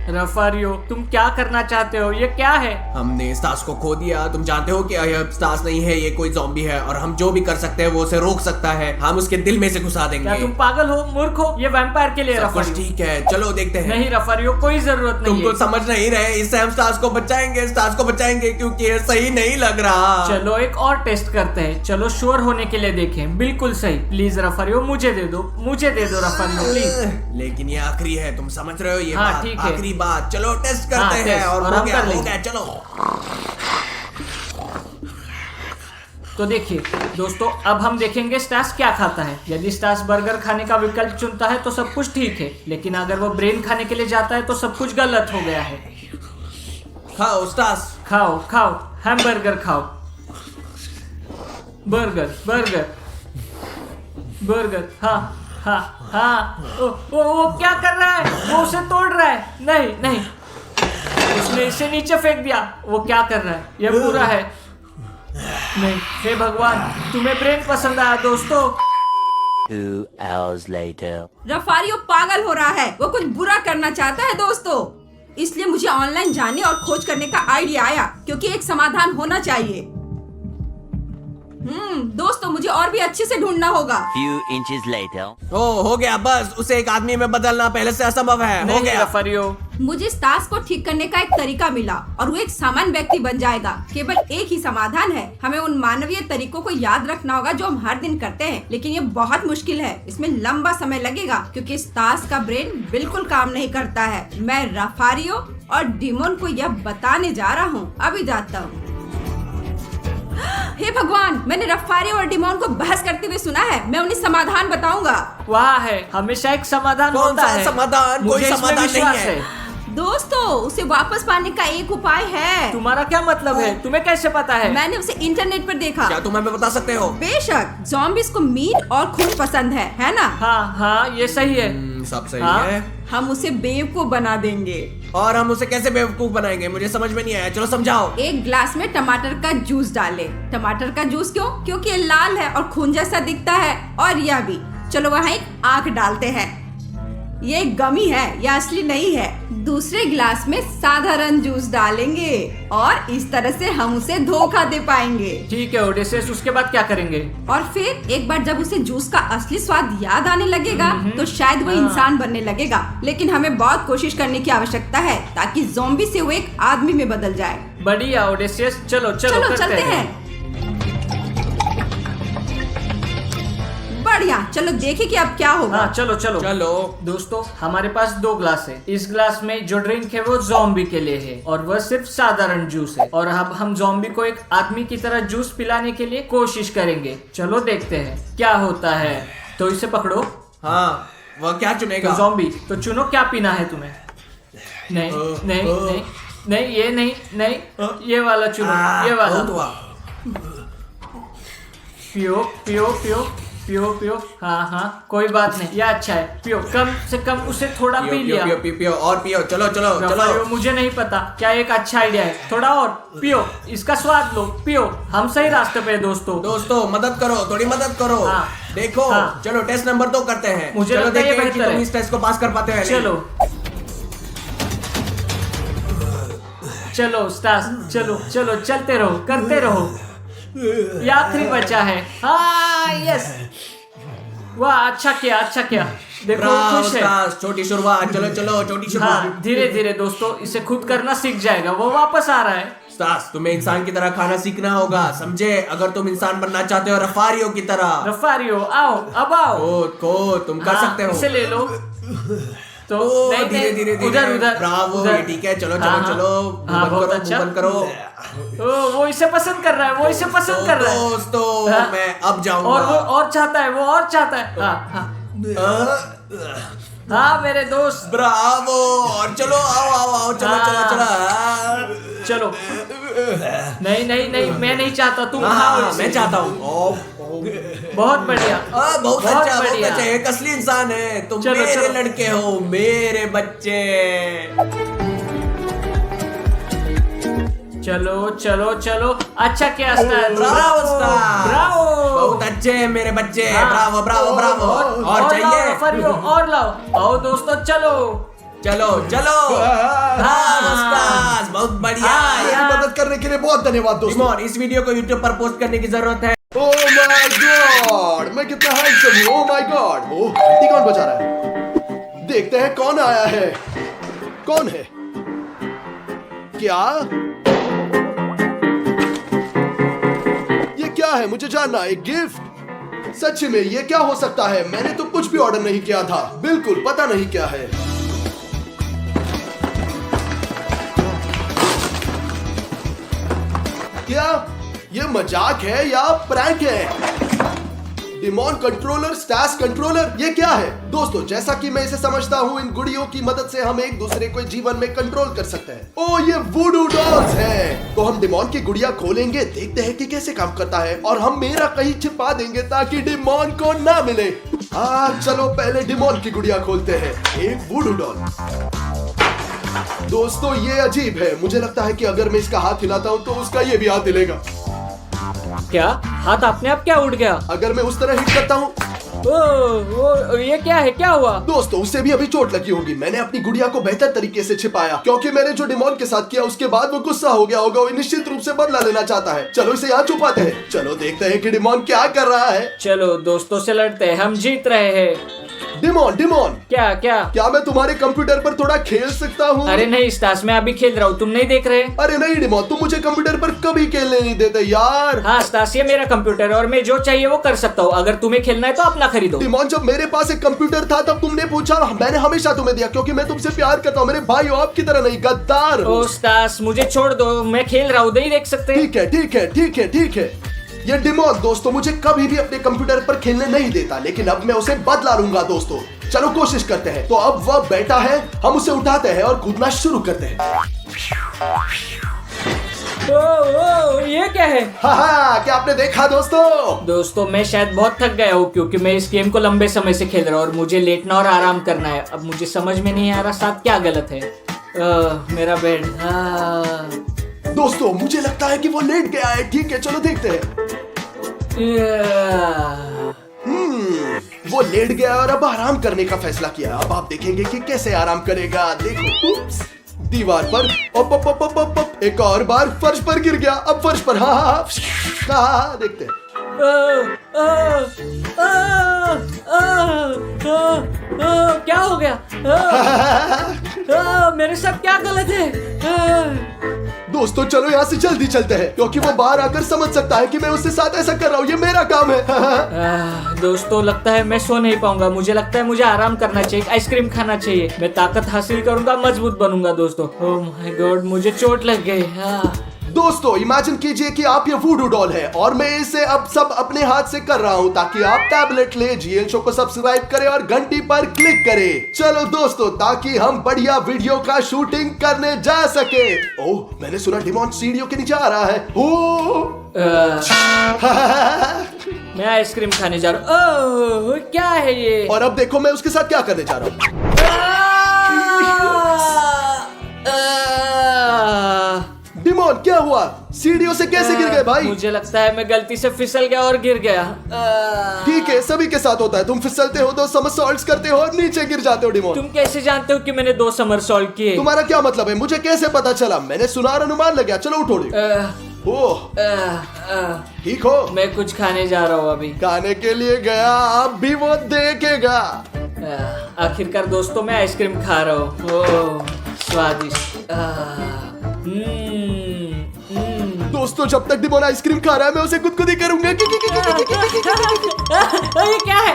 रेफरियो तुम क्या करना चाहते हो? ये क्या है? हमने स्टार्स को खो दिया। तुम जानते हो कि यह स्टार्स नहीं है, ये कोई ज़ॉम्बी है, और हम जो भी कर सकते हैं वो उसे रोक सकता है। हम उसके दिल में से घुसा देंगे। क्या तुम पागल हो, मूर्ख हो? ये वैम्पायर के लिए सब कुछ रेफरियो। ठीक है, चलो देखते हैं। नहीं रेफरियो, कोई जरूरत तुम नहीं तो है। समझ नहीं रहे। इससे हम स्टार्स को बचाएंगे, स्टार्स को बचाएंगे, क्योंकि ये सही नहीं लग रहा। चलो एक और टेस्ट करते हैं। चलो श्योर होने के लिए देखें। बिल्कुल सही। प्लीज रेफरियो मुझे दे दो, मुझे दे दो रेफरियो प्लीज। लेकिन ये आखिरी है, तुम समझ रहे हो? ये हाँ, बात ठीक है। आखिरी बात। चलो टेस्ट करते हाँ, हैं। टेस्ट, और और हो हम गया, कर हो लेंगे। गया, चलो। तो देखिए दोस्तों, अब हम देखेंगे स्टार्स क्या खाता है। यदि स्टार्स बर्गर खाने का विकल्प चुनता है तो सब कुछ ठीक है, लेकिन अगर वो ब्रेन खाने के लिए जाता है तो सब कुछ गलत हो गया है। खाओ स्टार्स। खाओ खाओ, हैमबर्गर खाओ। Burger burger burger. हाँ हाँ हाँ। वो क्या कर रहा है? वो उसे तोड़ रहा है। नहीं नहीं, उसने इसे नीचे फेंक दिया। वो क्या कर रहा है? ये बुरा है। नहीं, हे भगवान, तुम्हें ब्रेन पसंद आया दोस्तों। 2 hours later. रफारियो पागल हो रहा है, वो कुछ बुरा करना चाहता है दोस्तों। इसलिए मुझे ऑनलाइन जाने और खोज करने का आइडिया आया, क्योंकि एक समाधान होना चाहिए। दोस्तों मुझे और भी अच्छे से ढूंढना होगा। Few inches later. ओ हो गया, बस उसे एक आदमी में बदलना पहले से असंभव है। हो नहीं गया। रेफरियो, मुझे स्टार्स को ठीक करने का एक तरीका मिला और वो एक सामान्य व्यक्ति बन जाएगा। केवल एक ही समाधान है, हमें उन मानवीय तरीकों को याद रखना होगा जो हम हर दिन करते हैं, लेकिन ये बहुत मुश्किल है। इसमें लंबा समय लगेगा क्योंकि स्टार्स का ब्रेन बिल्कुल काम नहीं करता है। मैं रफारियो और डिमोन को यह बताने जा रहा हूँ। अभी जाता हूँ। हे भगवान, मैंने रफारियो और डिमोन को बहस करते हुए सुना है। मैं उन्हें समाधान बताऊंगा। वहाँ है, हमेशा एक समाधान कौन होता सा है। समाधान? मुझे कोई इसमें समाधान नहीं विश्वास है। दोस्तों उसे वापस पाने का एक उपाय है। तुम्हारा क्या मतलब है? तुम्हें कैसे पता है? मैंने उसे इंटरनेट पर देखा। क्या तुम हमें बता सकते हो? बेशक, ज़ॉम्बीज़ को मीट और खून पसंद है ना? हाँ हाँ, ये सही है। सब सही हाँ? है। हम उसे बेवकूफ बना देंगे। और हम उसे कैसे बेवकूफ बनाएंगे? मुझे समझ में नहीं आया। चलो समझाओ। एक ग्लास में टमाटर का जूस डाले। टमाटर का जूस क्यों? क्योंकि ये लाल है और खून जैसा दिखता है, और यह भी। चलो वहाँ एक आंख डालते हैं। ये एक गमी है, यह असली नहीं है। दूसरे ग्लास में साधारण जूस डालेंगे और इस तरह से हम उसे धोखा दे पाएंगे। ठीक है ओडेसियस, उसके बाद क्या करेंगे? और फिर एक बार जब उसे जूस का असली स्वाद याद आने लगेगा तो शायद वो इंसान बनने लगेगा। लेकिन हमें बहुत कोशिश करने की आवश्यकता है ताकि ज़ॉम्बी से वो एक आदमी में बदल जाए। बढ़िया ओडेसियस, चलो चलो करते चलते हैं। बढ़िया, चलो देखें कि अब क्या होगा। हाँ चलो चलो चलो। दोस्तों हमारे पास 2 ग्लास है। इस ग्लास में जो ड्रिंक है वो ज़ॉम्बी के लिए है और वह सिर्फ साधारण जूस है। और अब हम ज़ॉम्बी को एक आदमी की तरह जूस पिलाने के लिए कोशिश करेंगे। चलो देखते हैं क्या होता है। तो इसे पकड़ो। हाँ, वह क्या तो चुनेगा? ज़ॉम्बी, तो चुनो क्या पीना है तुम्हें। नहीं नहीं नहीं नहीं, ये नहीं नहीं, ये वाला चुनो, ये वाला। बहुत हुआ। पियो पियो पियो पियो पियो। हाँ हाँ, कोई बात नहीं, ये अच्छा है। पियो, कम से कम उसे थोड़ा पी लिया। पियो पियो पियो और पियो। चलो चलो रफारियो, चलो। मुझे नहीं पता, क्या एक अच्छा आइडिया है। थोड़ा और पियो, इसका स्वाद लो, पियो। हम सही रास्ते पे हैं दोस्तों। दोस्तों मदद करो, थोड़ी मदद करो। हाँ। देखो, हाँ। चलो टेस्ट नंबर 2 करते हैं। मुझे चलो लगता है ये देखते हैं कि बेहतर तुम है। इस टेस्ट को पास कर पाते हैं। चलो चलो स्टार्स, चलो चलो, चलते रहो, करते रहो। ये आखिरी बचा है। हाँ यस, वाह, अच्छा किया। देखो ब्रावो खुश है। स्टास, छोटी शुरुआत, चलो चलो छोटी शुरुआत। हाँ, धीरे धीरे दोस्तों इसे खुद करना सीख जाएगा, वो वापस आ रहा है। स्टास, तुम्हें इंसान की तरह खाना सीखना होगा, समझे? अगर तुम इंसान बनना चाहते हो रफारियो की तरह। रफारियो, आओ, अब आओ। को तुम कर हाँ, सकते हो। इसे ले लो। तो नहीं, धीरे धीरे उधर। ब्रावो, उधर। ये ठीक है। चलो हाँ, चलो हाँ, चलो, हाँ, मुंह बहुत बंद अच्छा। करो, मुंह बंद करो। वो इसे पसंद कर रहा है, वो इसे पसंद कर रहा है। दोस्तों, हाँ। मैं अब जाऊंगा। और वो और चाहता है, वो और चाहता है। हाँ मेरे दोस्त, ब्रावो, और चलो आओ, चलो चलो चलो। चलो। नहीं, मैं नहीं चाहता, तुम खाओ हाँ, इसे। मैं चाहता हूँ। बहुत बढ़िया। बहुत अच्छा। एक असली इंसान है तुम। चलो, मेरे चलो। लड़के हो, मेरे बच्चे। चलो। अच्छा क्या स्टार? Bravo star, Bravo. बहुत अच्छे हैं मेरे बच्चे। हाँ। ब्रावो। और लाओ चाहिए? रफारियो, और लाओ। आओ दोस्तों, चलो। चलो हाँ, स्टार्स, बहुत बढ़िया। मेरी मदद करने के लिए बहुत धन्यवाद दोस्तों। डिमोन, इस वीडियो को YouTube पर पोस्ट करने की जरूरत है। ओह माय गॉड, मैं कितना हैंडसम हूँ। ओह माय गॉड, ओह घंटी कौन बजा रहा है? देखते हैं कौन आया है। कौन है? क्या ये क्या है? मुझे जानना है। गिफ्ट? सच में ये क्या हो सकता है? मैंने तो कुछ भी ऑर्डर नहीं किया था। बिल्कुल पता नहीं क्या है। क्या ये मजाक है या प्रैंक है? डिमोन कंट्रोलर, स्टास कंट्रोलर, ये क्या है? दोस्तों, जैसा कि मैं इसे समझता हूँ, इन गुड़ियों की मदद से हम एक दूसरे को जीवन में कंट्रोल कर सकते हैं। ओह, ये वुडू डॉल्स हैं। तो हम डिमोन की गुड़िया खोलेंगे, देखते हैं कि कैसे काम करता है, और हम मेरा कहीं छिपा देंगे ताकि डिमोन को ना मिले। चलो पहले डिमोन की गुड़िया खोलते हैं। एक वुडू डॉल। दोस्तों, ये अजीब है। मुझे लगता है कि अगर मैं इसका हाथ हिलाता हूँ तो उसका ये भी हाथ हिलेगा। क्या हाथ अपने आप क्या उड़ गया? अगर मैं उस तरह हिट करता हूँ, ये क्या है? क्या हुआ? दोस्तों उसे भी अभी चोट लगी होगी। मैंने अपनी गुड़िया को बेहतर तरीके से छिपाया, क्योंकि मैंने जो डिमोन के साथ किया उसके बाद वो गुस्सा हो गया होगा। वो निश्चित रूप से बदला लेना चाहता है। चलो इसे यहाँ छुपाते हैं। चलो देखते हैं कि डिमोन क्या कर रहा है। चलो दोस्तों से लड़ते हैं, हम जीत रहे हैं। डिमोन, क्या मैं तुम्हारे कंप्यूटर पर थोड़ा खेल सकता हूँ? अरे नहीं स्टास, मैं अभी खेल रहा हूँ, तुम नहीं देख रहे? अरे नहीं डिमोन, तुम मुझे कंप्यूटर पर कभी खेलने नहीं देते यार। हाँ स्टास, ये मेरा कंप्यूटर है और मैं जो चाहिए वो कर सकता हूँ। अगर तुम्हें खेलना है तो अपना खरीदो। डिमोन, जब मेरे पास एक कंप्यूटर था तब तुमने पूछा, मैंने हमेशा तुम्हें दिया, क्योंकि मैं तुमसे प्यार करता हूँ। मेरे भाई हो, आपकी तरह नहीं, गद्दार। ओ स्टास, मुझे छोड़ दो, मैं खेल रहा हूँ, नहीं देख सकते? ठीक है। ये डिमोन दोस्तों मुझे कभी भी अपने कंप्यूटर पर खेलने नहीं देता, लेकिन अब मैं उसे बदला लूंगा दोस्तों। चलो कोशिश करते हैं। तो अब वह बैठा है, हम उसे उठाते हैं और कूदना शुरू करते हैं। ये क्या है? क्या आपने देखा दोस्तों मैं शायद बहुत थक गया हूँ, क्योंकि मैं इस गेम को लंबे समय से खेल रहा हूँ और मुझे लेटना और आराम करना है। अब मुझे समझ में नहीं आ रहा साथ क्या गलत है। मेरा बेड। दोस्तों मुझे लगता है कि वो लेट गया है। ठीक है, चलो देखते हैं। वो लेट गया और अब आराम करने का फैसला किया। अब आप देखेंगे कि कैसे आराम करेगा। देखो, उप्स, दीवार पर अप, एक और बार फर्श पर गिर गया। अब फर्श पर हाँ, देखते हैं। क्या हो गया? मेरे साथ क्या गलत है? दोस्तों चलो यहाँ से जल्दी चलते हैं, क्योंकि वो बाहर आकर समझ सकता है कि मैं उसके साथ ऐसा कर रहा हूँ। ये मेरा काम है। दोस्तों लगता है मैं सो नहीं पाऊंगा। मुझे लगता है मुझे आराम करना चाहिए, आइसक्रीम खाना चाहिए। मैं ताकत हासिल करूंगा, मजबूत बनूंगा दोस्तों। ओह माय गॉड, मुझे चोट लग गई। दोस्तों इमेजिन कीजिए कि आप ये वुडू डॉल है और मैं इसे अब सब अपने हाथ से कर रहा हूँ, ताकि आप टैबलेट ले, जीएल शो को सब्सक्राइब करें और घंटी पर क्लिक करें। चलो दोस्तों, ताकि हम बढ़िया वीडियो का शूटिंग करने जा सके। ओह, मैंने सुना डिमोन सीढ़ियों के नीचे आ रहा है। मैं आइसक्रीम खाने जा रहा हूँ। क्या है ये? और अब देखो मैं उसके साथ क्या करने जा रहा हूँ। डिमोन क्या हुआ? सीढ़ियों से कैसे गिर गए भाई? मुझे लगता है मैं गलती से फिसल गया और गिर गया। ठीक है, सभी के साथ होता है। तुम फिसलते हो, 2 समरसॉल्ट्स करते हो और नीचे गिर जाते हो। डिमोन, तुम कैसे जानते हो कि मैंने 2 समरसॉल्ट किए? तुम्हारा क्या मतलब है? मुझे कैसे पता चला? मैंने सुना और अनुमान लगा। चलो उठो। ओह, ठीक हो? मैं कुछ खाने जा रहा हूँ अभी। खाने के लिए गया, अब भी वो देखेगा। आखिरकार दोस्तों मैं आइसक्रीम खा रहा हूँ। ओह, स्वादिष्ट। दोस्तों जब तक डिमोन आइसक्रीम खा रहा है मैं उसे गुदगुदी करूंगा। ये क्या है?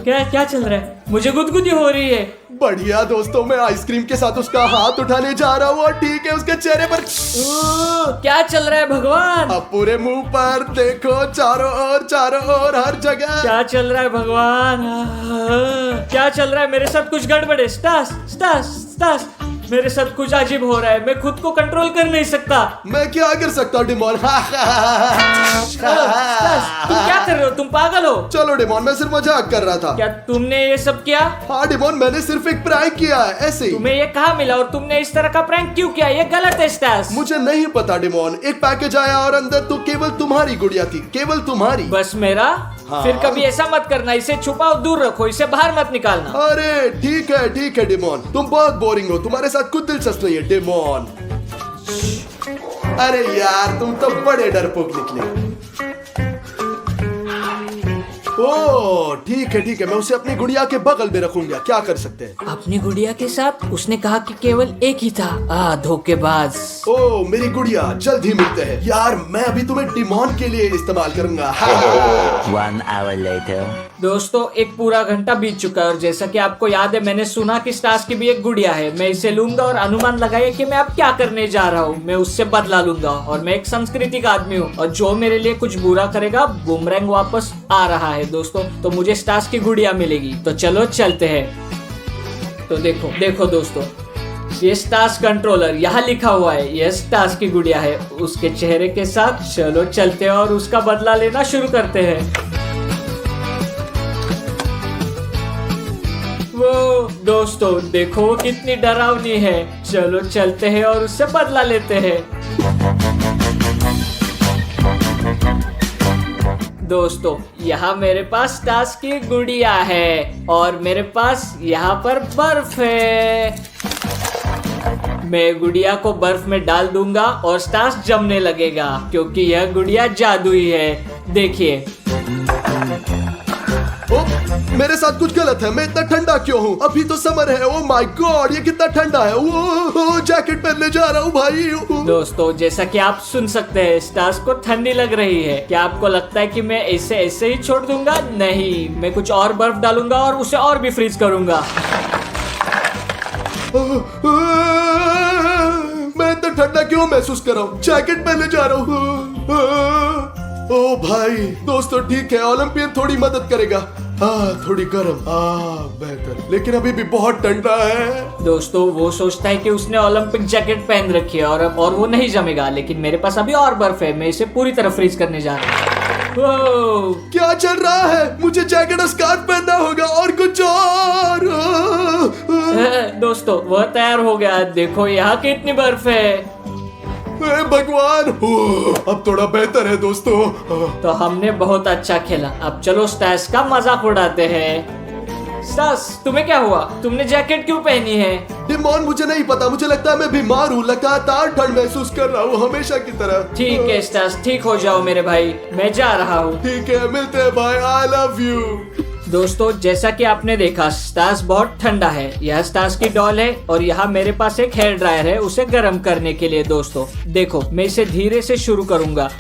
क्या चल रहा है? मुझे गुदगुदी हो रही है। बढ़िया दोस्तों, मैं आइसक्रीम के साथ उसका हाथ उठाने जा रहा हूँ और ठीक है उसके चेहरे पर क्या चल रहा है भगवान? अब पूरे मुंह पर देखो, चारों ओर हर जगह। क्या चल रहा है भगवान? क्या चल रहा है? मेरे साथ कुछ गड़बड़ है। स्टास, मेरे साथ कुछ अजीब हो रहा है। मैं खुद को कंट्रोल कर नहीं सकता। मैं क्या कर सकता हूँ डिमोन? तुम क्या कर रहे हो? तुम पागल हो? चलो डिमोन, मैं सिर्फ मजाक कर रहा था। क्या तुमने ये सब किया? हाँ डिमोन, मैंने सिर्फ एक प्रैंक किया है, ऐसे ही। तुम्हें ये कहाँ मिला और तुमने इस तरह का प्रैंक क्यों किया? ये गलत है स्टास। मुझे नहीं पता डिमोन, एक पैकेज आया और अंदर तो केवल तुम्हारी गुड़िया थी, केवल तुम्हारी। बस मेरा? हाँ। फिर कभी ऐसा मत करना। इसे छुपाओ, दूर रखो, इसे बाहर मत निकालना। अरे ठीक है डिमोन, तुम बहुत बोरिंग हो, तुम्हारे साथ कुछ दिलचस्प नहीं है डिमोन। अरे यार तुम तो बड़े डरपोक निकले। ओह ठीक है, मैं उसे अपनी गुड़िया के बगल में रखूंगा। क्या कर सकते हैं? अपनी गुड़िया के साथ? उसने कहा कि केवल एक ही था। धोखेबाज। ओह मेरी गुड़िया, जल्द ही मिलते हैं। यार मैं अभी तुम्हें डिमोन के लिए इस्तेमाल करूंगा। 1 hour later. दोस्तों एक पूरा घंटा बीत चुका है और जैसा कि आपको याद है, मैंने सुना कि स्टास की भी एक गुड़िया है। मैं इसे लूंगा और अनुमान लगाइए कि मैं अब क्या करने जा रहा हूँ। मैं उससे बदला लूंगा और मैं एक सांस्कृतिक आदमी हूँ और जो मेरे लिए कुछ बुरा करेगा, बूमरैंग वापस आ रहा है दोस्तों। तो मुझे स्टास की गुड़िया मिलेगी। तो चलो चलते हैं। तो देखो दोस्तों, ये स्टास कंट्रोलर यहाँ लिखा हुआ है। ये स्टास की गुड़िया है उसके चेहरे के साथ। चलो चलते हैं और उसका बदला लेना शुरू करते हैं। वो दोस्तों देखो वो कितनी डरावनी है। चलो चलते हैं और उससे बदला लेते हैं। दोस्तों यहाँ मेरे पास स्टास की गुड़िया है और मेरे पास यहाँ पर बर्फ है। मैं गुड़िया को बर्फ में डाल दूंगा और स्टास जमने लगेगा क्योंकि यह गुड़िया जादुई है। देखिए। मेरे साथ कुछ गलत है। मैं इतना ठंडा क्यों हूँ? अभी तो समर है। ओह माय गॉड, ये कितना ठंडा है। वो जैकेट पहनने जा रहा हूँ भाई। दोस्तों जैसा कि आप सुन सकते हैं, स्टार्स को ठंडी लग रही है। क्या आपको लगता है कि मैं इसे ऐसे ही छोड़ दूंगा? नहीं, मैं कुछ और बर्फ डालूंगा और उसे और भी फ्रीज करूंगा। मैं इतना ठंडा क्यों महसूस कर रहा हूँ? जैकेट पहनने जा रहा हूँ। ओ भाई दोस्तों ठीक है, ओलंपियन थोड़ी मदद करेगा। थोड़ी गर्म, बेहतर, लेकिन अभी भी बहुत ठंडा है। दोस्तों वो सोचता है कि उसने ओलंपिक जैकेट पहन रखी है और वो नहीं जमेगा, लेकिन मेरे पास अभी और बर्फ है। मैं इसे पूरी तरह फ्रीज करने जा रहा हूँ। क्या चल रहा है? मुझे जैकेट और स्कार्फ पहनना होगा और कुछ और। दोस्तों वह तैयार हो गया। देखो यहाँ कितनी बर्फ है। भगवान, अब थोड़ा बेहतर है दोस्तों। तो हमने बहुत अच्छा खेला। अब चलो स्टास का मजाक उड़ाते हैं। स्टास तुम्हें क्या हुआ? तुमने जैकेट क्यों पहनी है? डिमोन मुझे नहीं पता, मुझे लगता है मैं बीमार हूँ। लगातार ठंड महसूस कर रहा हूँ हमेशा की तरह। ठीक है स्टास, ठीक हो जाओ मेरे भाई, मैं जा रहा हूँ। ठीक है, मिलते हैं भाई। I love you. दोस्तों जैसा कि आपने देखा, स्टास बहुत ठंडा है। यह स्टास की डॉल है और यहाँ मेरे पास एक हेयर ड्रायर है उसे गर्म करने के लिए। दोस्तों देखो, मैं इसे धीरे से शुरू करूंगा।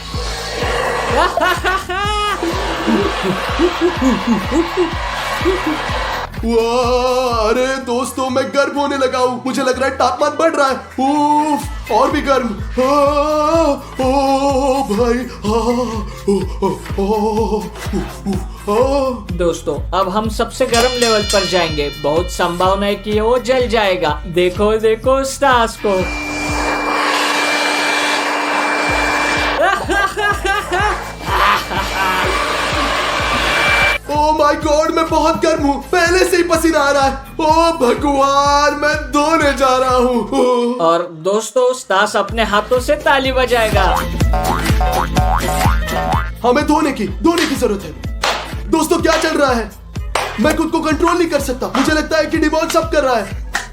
अरे दोस्तों मैं गर्म होने लगा हूँ। मुझे लग रहा है तापमान बढ़ रहा है। उफ, और भी गर्म। ओ भाई। दोस्तों अब हम सबसे गर्म लेवल पर जाएंगे। बहुत संभावना है कि वो जल जाएगा। देखो देखो स्टार्स को। ओह माय गॉड, मैं बहुत गर्म हूँ। पहले से ही पसीना आ रहा है। ओह भगवान, मैं धोने जा रहा हूँ। और दोस्तों स्टास अपने हाथों से ताली बजाएगा। हमें धोने की जरूरत है। दोस्तों क्या चल रहा है? मैं खुद को कंट्रोल नहीं कर सकता। मुझे लगता है कि डिमोन सब कर रहा है।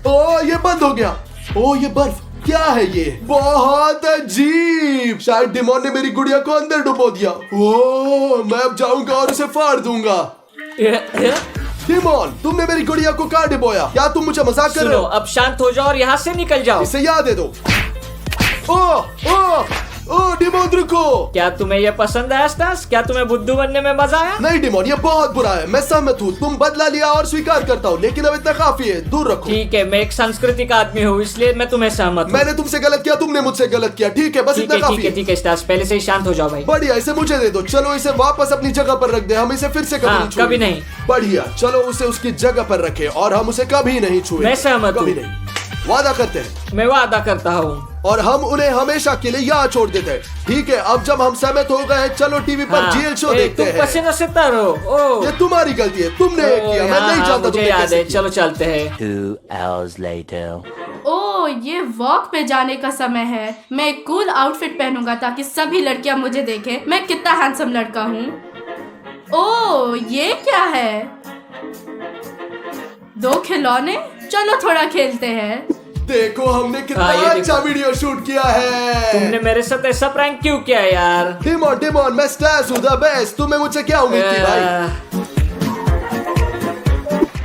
ओह ये बंद हो गया। ओह ये बर्फ क्या है ये? बहुत अजीब। शायद डिमोन ने मेरी गुड़िया को अंदर डुबो दिया। ओह, मैं अब जाऊंगा और उसे फाड़ दूंगा। डिमोन, तुमने मेरी गुड़िया को कहाँ डुबोया? क्या तुम मुझे मजाक कर रहे सुनो, हो? अब शांत हो जाओ और यहाँ से निकल जाओ। इसे याद दे दो। ओह ओह ओह, डिमोन रुको। क्या तुम्हें ये पसंद आया स्टास? क्या तुम्हें बुद्धू बनने में मजा आया? नहीं डिमोन, ये बहुत बुरा है। मैं सहमत हूँ, तुम बदला लिया और स्वीकार करता हूँ, लेकिन अब इतना काफी है। दूर रखो। ठीक है, मैं एक सांस्कृतिक आदमी हूँ, इसलिए मैं तुम्हें सहमत हूँ। मैंने तुमसे गलत किया, तुमने मुझसे गलत किया। ठीक है, बस ठीक इतना है, काफी ठीक है, है। ठीक है स्टास, पहले से ही शांत हो जाओ भाई। बढ़िया, इसे मुझे दे दो। चलो इसे वापस अपनी जगह पर रख दे। हम इसे फिर से कभी हाँ, नहीं छुएंगे। कभी नहीं। बढ़िया, चलो उसे उसकी जगह पर रखे और हम उसे कभी नहीं छुएंगे। मैं सहमत कभी हूँ। नहीं। वादा करते हैं मैं वादा करता हूँ। और हम उन्हें हमेशा के लिए यहाँ छोड़ देते हैं। ठीक है, अब जब हम सहमत हो गए, चलो टीवी पर हाँ, जेल शो ए, देखते तुम हैं। पसीनों से तरो। ओह, ये तुम्हारी गलती है, तुमने किया। मैं नहीं जानता मुझे तुमने याद कैसे है। किया। चलो चलते हैं। 2 hours later. ओह, ये वॉक पे जाने का समय है। मैं एक कूल आउटफिट पहनूंगा ताकि सभी लड़कियां मुझे देखें मैं कितना हैंडसम लड़का हूँ। ओह, ये क्या है? 2 खिलौने? चलो थोड़ा खेलते हैं। देखो हमने कितना हाँ, ये अच्छा देखो। वीडियो शूट किया है। तुमने मेरे साथ ऐसा प्रैंक क्यों किया यार? डिमोन, डिमोन, मैं स्टास हूँ, द बेस्ट। तुम्हें मुझसे क्या उम्मीद थी भाई?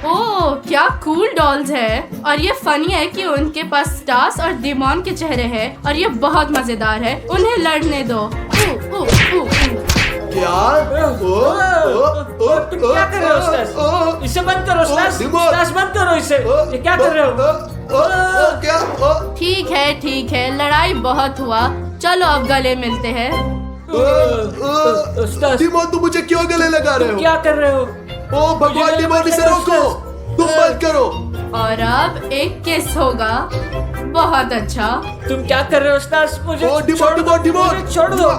ओह, क्या कूल डॉल्स है। और ये फनी है कि उनके पास स्टार्स और डिमॉन के चेहरे हैं और ये बहुत मजेदार है। उन्हें लड़ने दो। क्या? तुम क्या कर रहे हो स्टास? इसे बंद करो स्टास। डिमोन। स्टास बंद करो इसे। ये क्या कर रहे हो? क्या? ठीक है, लड़ाई बहुत हुआ। चलो अब गले मिलते हैं। स्टास, डिमोन, तुम मुझे क्यों गले लगा रहे हो? क्या कर रहे हो? ओ भगवान, डिमोन इसे रोको। तुम बंद करो। और अब एक किस होगा। बहुत अच्छा। तुम क्या कर रहे हो स्टास? मुझे ओ, डिमोन, छोड़ दो, डिमोन, डिमोन। मुझे छोड़ दो।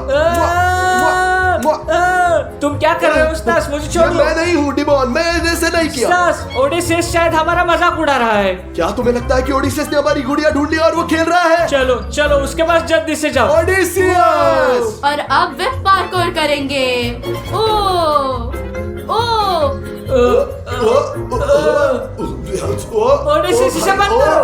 तुम क्या कर रहे हो स्टास? मुझे छोड़ दो। मैं नहीं हूँ डिमोन, मैंने ऐसे नहीं किया। स्टास, ओडिसेस शायद हमारा मजाक उड़ा रहा है। क्या तुम्हें लगता है कि ओडिसियस ने हमारी गुड़िया ढूंढ ली और वो खेल रहा है? चलो चलो उसके पास जल्दी से जाओ। ओडिसियस! और अब वे पार्कोर करेंगे। ओडिसेस इसे बंद करो।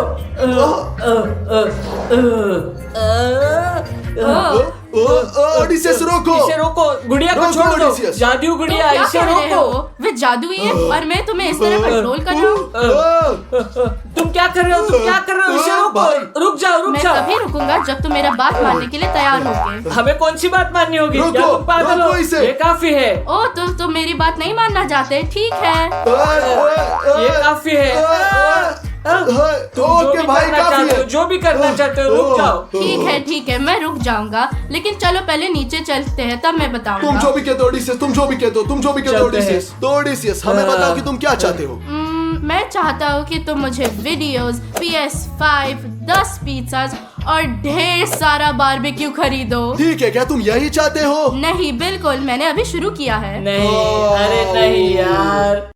ओडिसियस रोको। इसे रोको, गुड़िया को रोको, छोड़ दो। ओडिसियस। जादू तुम गुड़िया, क्या इसे कह रहे रोको। हो? वे जादुई है और मैं तुम्हें इस तरह कंट्रोल कर रहा हूँ। तुम क्या कर रहे हो? तुम क्या कर रहे हो? इसे रोको। भाई। रुक जाओ, रुक मैं जाओ। तभी रुकूंगा जब तुम मेरा बात मानने के लिए तैयार होगे। हमें कौन सी बात माननी होगी? रोको, क्या तुम पागल हो? रोको इसे। ये काफी है। ओ, तो तुम मेरी बात नहीं मानना चाहते? ठीक है। ये काफी है। तुम जो ओके भी भाई, करना काफी चाहते हो, है। जो भी करना चाहते हो, रुक जाओ। ठीक है, मैं रुक जाऊंगा। लेकिन चलो पहले नीचे चलते हैं, तब मैं तुम बताऊंगा। जो भी कहते हो ओडिसियस, तुम जो भी कहते हो, तुम जो भी कहते हो चलते हैं। ओडिसियस। तो ओडिसियस, हमें बताओ कि तुम क्या चाहते हो? मैं चाहता हूँ कि तुम मुझे वीडियोस, PS5, 10 पिज़्ज़ास और ढेर सारा बारबेक्यू खरीदो। ठीक है, क्या तुम यही चाहते हो? नहीं, बिल्कुल, मैंने अभी शुरू किया है। नहीं, अरे नहीं यार।